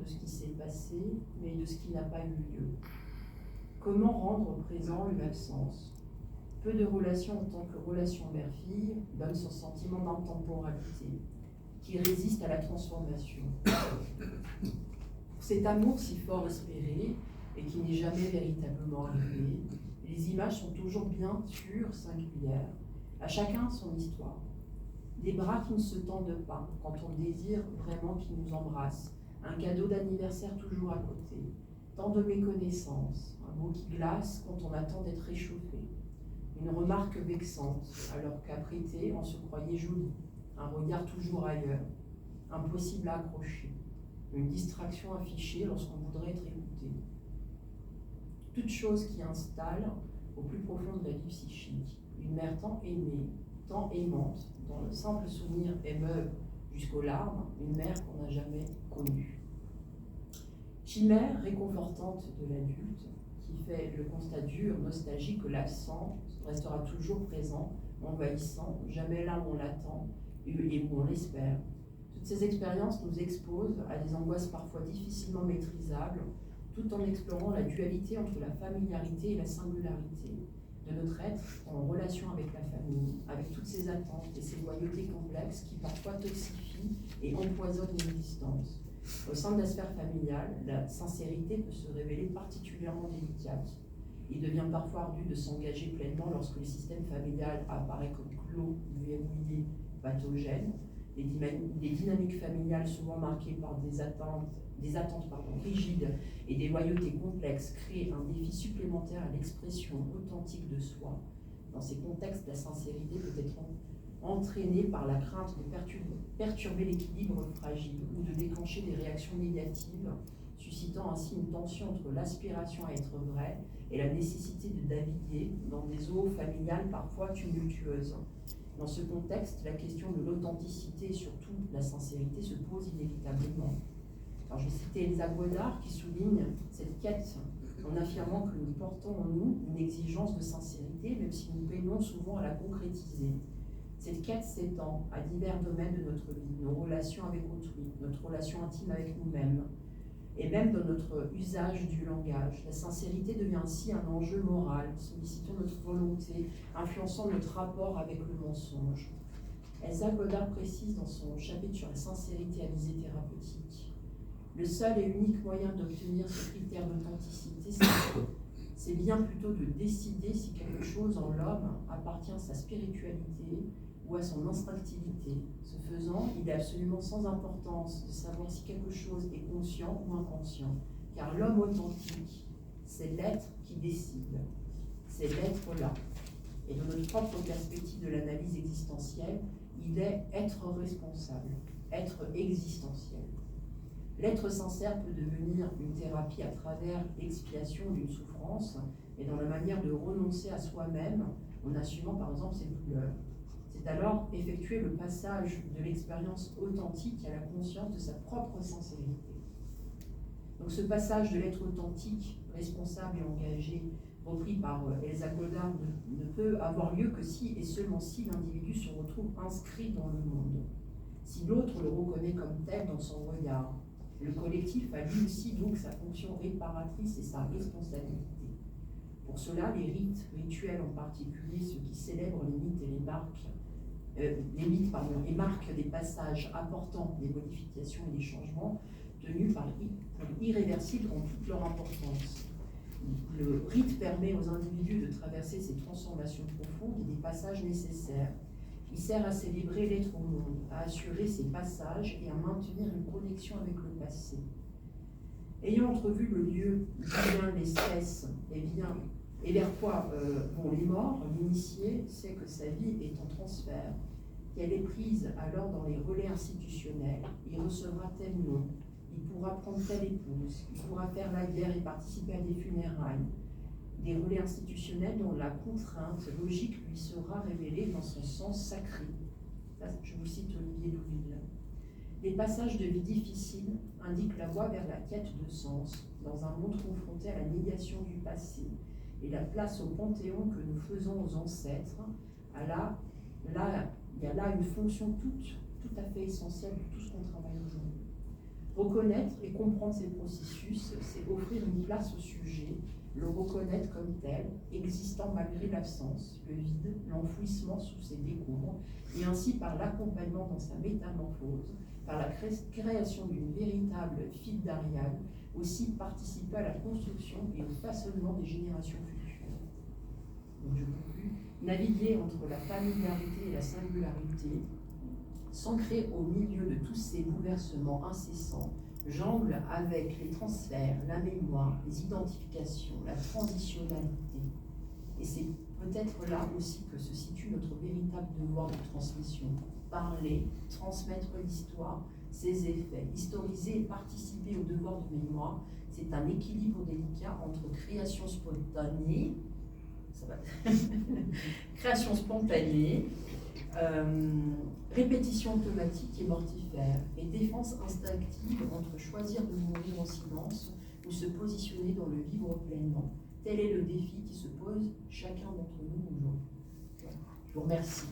ce qui s'est passé, mais de ce qui n'a pas eu lieu. Comment rendre présent une absence? Peu de relations en tant que relation mère-fille donnent ce sentiment d'intemporalité qui résiste à la transformation. Cet amour si fort espéré et qui n'est jamais véritablement arrivé, les images sont toujours bien sûres, singulières, à chacun son histoire. Des bras qui ne se tendent pas quand on désire vraiment qu'ils nous embrassent, un cadeau d'anniversaire toujours à côté, tant de méconnaissances, un mot qui glace quand on attend d'être réchauffé, une remarque vexante alors qu'apprêté on se croyait joli, un regard toujours ailleurs, impossible à accrocher, une distraction affichée lorsqu'on voudrait être écouté. Toute chose qui installe au plus profond de la vie psychique une mère tant aimée, tant aimante, dont le simple souvenir émeuve jusqu'aux larmes, une mère qu'on n'a jamais connue. Chimère réconfortante de l'adulte, qui fait le constat dur, nostalgique que l'absent restera toujours présent, envahissant, jamais là où on l'attend et où on l'espère. Toutes ces expériences nous exposent à des angoisses parfois difficilement maîtrisables, tout en explorant la dualité entre la familiarité et la singularité de notre être en relation avec la famille, avec toutes ses attentes et ses loyautés complexes qui parfois toxifient et empoisonnent l'existence. Au sein de la sphère familiale, la sincérité peut se révéler particulièrement délicate. Il devient parfois ardu de s'engager pleinement lorsque le système familial apparaît comme clos, verrouillé, pathogène. Des dynamiques familiales souvent marquées par des attentes rigides et des loyautés complexes créent un défi supplémentaire à l'expression authentique de soi. Dans ces contextes, la sincérité peut être entraînée par la crainte de perturber l'équilibre fragile ou de déclencher des réactions négatives, suscitant ainsi une tension entre l'aspiration à être vrai et la nécessité de naviguer dans des eaux familiales parfois tumultueuses. Dans ce contexte, la question de l'authenticité et surtout de la sincérité se pose inévitablement. Alors, je vais citer Elsa Godard qui souligne cette quête en affirmant que nous portons en nous une exigence de sincérité, même si nous peinons souvent à la concrétiser. Cette quête s'étend à divers domaines de notre vie, nos relations avec autrui, notre relation intime avec nous-mêmes, et même dans notre usage du langage. La sincérité devient ainsi un enjeu moral, sollicitant notre volonté, influençant notre rapport avec le mensonge. Elsa Godard précise dans son chapitre sur la sincérité à visée thérapeutique: le seul et unique moyen d'obtenir ce critère d'authenticité, c'est bien plutôt de décider si quelque chose en l'homme appartient à sa spiritualité ou à son instinctivité. Ce faisant, il est absolument sans importance de savoir si quelque chose est conscient ou inconscient, car l'homme authentique, c'est l'être qui décide, c'est l'être-là. Et dans notre propre perspective de l'analyse existentielle, il est être responsable, être existentiel. L'être sincère peut devenir une thérapie à travers l'expiation d'une souffrance et dans la manière de renoncer à soi-même en assumant par exemple ses douleurs. C'est alors effectuer le passage de l'expérience authentique à la conscience de sa propre sincérité. Donc ce passage de l'être authentique, responsable et engagé, repris par Elsa Godard, ne peut avoir lieu que si et seulement si l'individu se retrouve inscrit dans le monde, si l'autre le reconnaît comme tel dans son regard. Le collectif a lui aussi donc sa fonction réparatrice et sa responsabilité. Pour cela, les rites rituels en particulier, ceux qui célèbrent les mythes et marquent des passages apportant des modifications et des changements, tenus pour irréversibles en toute leur importance. Le rite permet aux individus de traverser ces transformations profondes et des passages nécessaires. Il sert à célébrer l'être au monde, à assurer ses passages et à maintenir une connexion avec le passé. Ayant entrevu le lieu où vient l'espèce et vers quoi vont les morts, l'initié sait que sa vie est en transfert, qu'elle est prise alors dans les relais institutionnels. Il recevra tel nom, il pourra prendre telle épouse, il pourra faire la guerre et participer à des funérailles. Des relais institutionnels dont la contrainte logique lui sera révélée dans son sens sacré. Là, je vous cite Olivier Douville. Les passages de vie difficiles indiquent la voie vers la quête de sens, dans un monde confronté à la négation du passé, et la place au panthéon que nous faisons aux ancêtres. Il y a là une fonction tout à fait essentielle de tout ce qu'on travaille aujourd'hui. Reconnaître et comprendre ces processus, c'est offrir une place au sujet, le reconnaître comme tel, existant malgré l'absence, le vide, l'enfouissement sous ses décombres, et ainsi par l'accompagnement dans sa métamorphose, par la création d'une véritable file d'Ariane, aussi participer à la construction et au façonnement des générations futures. Donc je conclus, naviguer entre la familiarité et la singularité, s'ancrer au milieu de tous ces bouleversements incessants, jongle avec les transferts, la mémoire, les identifications, la transitionnalité. Et c'est peut-être là aussi que se situe notre véritable devoir de transmission. Parler, transmettre l'histoire, ses effets, historiser et participer au devoir de mémoire, c'est un équilibre délicat entre création spontanée, création spontanée, répétition automatique et mortifère, et défense instinctive entre choisir de mourir en silence ou se positionner dans le vivre pleinement. Tel est le défi qui se pose chacun d'entre nous aujourd'hui. Je vous remercie.